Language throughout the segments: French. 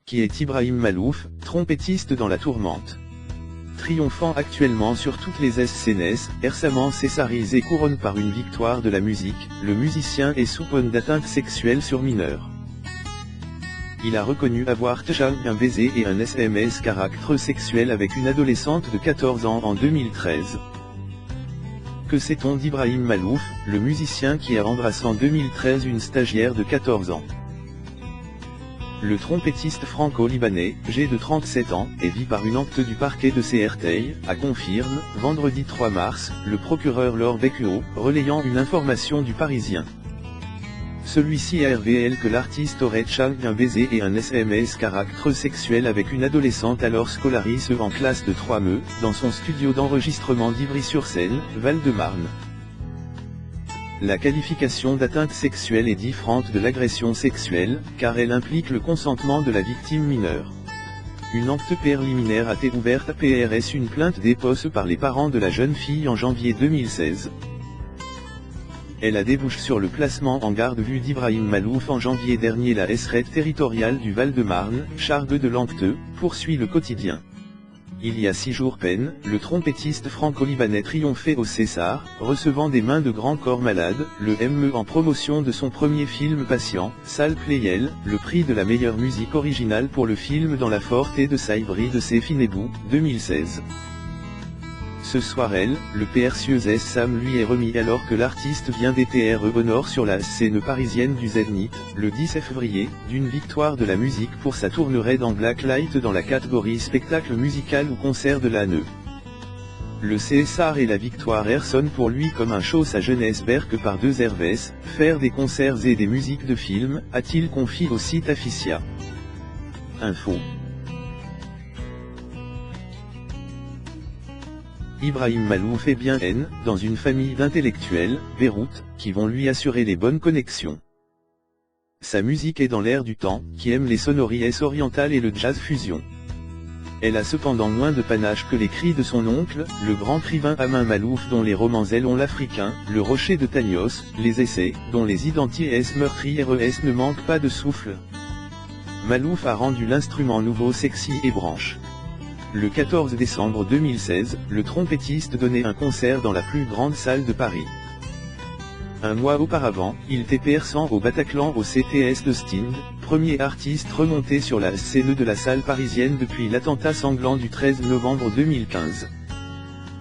Qui est Ibrahim Malouf, trompettiste dans La Tourmente. Triomphant actuellement sur toutes les scènes, récemment césarisé et couronne par une victoire de la musique, le musicien est soupçonné d'atteinte sexuelle sur mineurs. Il a reconnu avoir touché un baiser et un SMS caractère sexuel avec une adolescente de 14 ans en 2013. Que sait-on d'Ibrahim Malouf, le musicien qui a embrassé en 2013 une stagiaire de 14 ans? Le trompettiste franco-libanais, âgé de 37 ans, est vu par une enquête du parquet de Créteil, a confirme, vendredi 3 mars, le procureur Laure Becqueau, relayant une information du Parisien. Celui-ci a révélé que l'artiste aurait échangé un baiser et un SMS caractère sexuel avec une adolescente alors scolarisée en classe de 3e, dans son studio d'enregistrement d'Ivry-sur-Seine, Val-de-Marne. La qualification d'atteinte sexuelle est différente de l'agression sexuelle, car elle implique le consentement de la victime mineure. Une enquête préliminaire a été ouverte à PRS, une plainte déposée par les parents de la jeune fille en janvier 2016. Elle a débouché sur le placement en garde à vue d'Ibrahim Malouf en janvier dernier. La SRED territoriale du Val-de-Marne, chargée de l'enquête, poursuit le quotidien. Il y a 6 jours peine, le trompettiste franco-libanais triomphait au César, recevant des mains de grands corps malades, le ME en promotion de son premier film Patient, Sal Playel, le prix de la meilleure musique originale pour le film Dans la forte de Saïbri de Sefinebou, 2016. Ce soir le PRCES Sam lui est remis alors que l'artiste vient d'être honoré sur la scène parisienne du Zénith, le 10 février, d'une victoire de la musique pour sa tournée dans Blacklight dans la catégorie spectacle musical ou concert de l'année. Le César et la victoire sonnent pour lui comme un show sa jeunesse berque par 2 Hervès, faire des concerts et des musiques de films, a-t-il confié au site Afficia. Info. Ibrahim Malouf est bien dans une famille d'intellectuels, Beyrouth, qui vont lui assurer les bonnes connexions. Sa musique est dans l'air du temps, qui aime les sonorités orientales et le jazz fusion. Elle a cependant moins de panache que les cris de son oncle, le grand écrivain Amin Malouf dont les romans ont l'Africain, le Rocher de Tagnos, les essais, dont les identités meurtrières ne manquent pas de souffle. Malouf a rendu l'instrument nouveau sexy et branche. Le 14 décembre 2016, le trompettiste donnait un concert dans la plus grande salle de Paris. Un mois auparavant, il était perçant au Bataclan au CTS de Sting, premier artiste remonté sur la scène de la salle parisienne depuis l'attentat sanglant du 13 novembre 2015.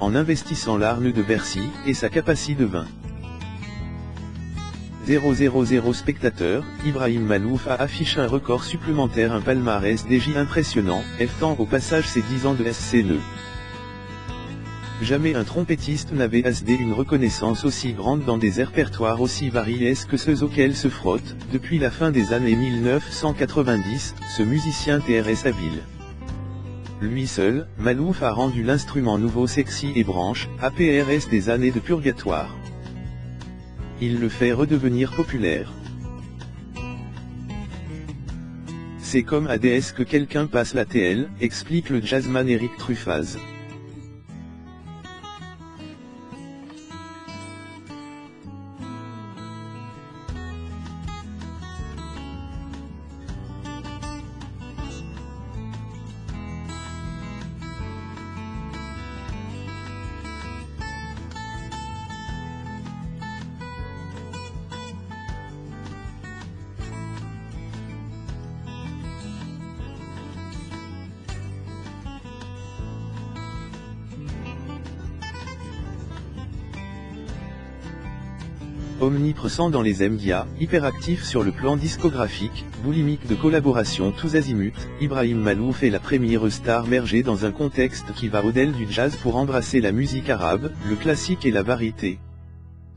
En investissant l'Arne de Bercy, et sa capacité de 20 000 spectateurs, Ibrahim Malouf a affiché un record supplémentaire, un palmarès DJ impressionnant, étant au passage ses 10 ans de SCNE. Jamais un trompettiste n'avait asdé une reconnaissance aussi grande dans des répertoires aussi variés que ceux auxquels se frotte, depuis la fin des années 1990, ce musicien TRS habile. Lui seul, Malouf a rendu l'instrument nouveau sexy et branche, APRS des années de purgatoire. Il le fait redevenir populaire. C'est comme ADS que quelqu'un passe la TL, explique le jazzman Eric Truffaz. Omniprésent dans les médias, hyperactif sur le plan discographique, boulimique de collaboration tous azimuts, Ibrahim Malouf est la première star mergée dans un contexte qui va au-delà du jazz pour embrasser la musique arabe, le classique et la variété.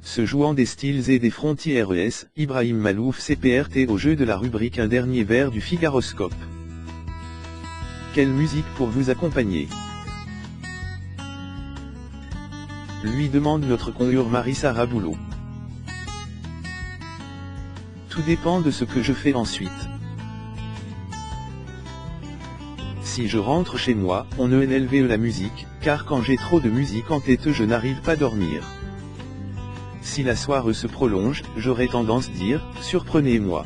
Se jouant des styles et des frontières Ibrahim Malouf s'est prêté au jeu de la rubrique Un dernier verre du Figaroscope. Quelle musique pour vous accompagner? Lui demande notre conjure Marie-Sara Boulot. Tout dépend de ce que je fais ensuite. Si je rentre chez moi, on ne élève la musique, car quand j'ai trop de musique en tête je n'arrive pas à dormir. Si la soirée se prolonge, j'aurais tendance à dire, surprenez-moi.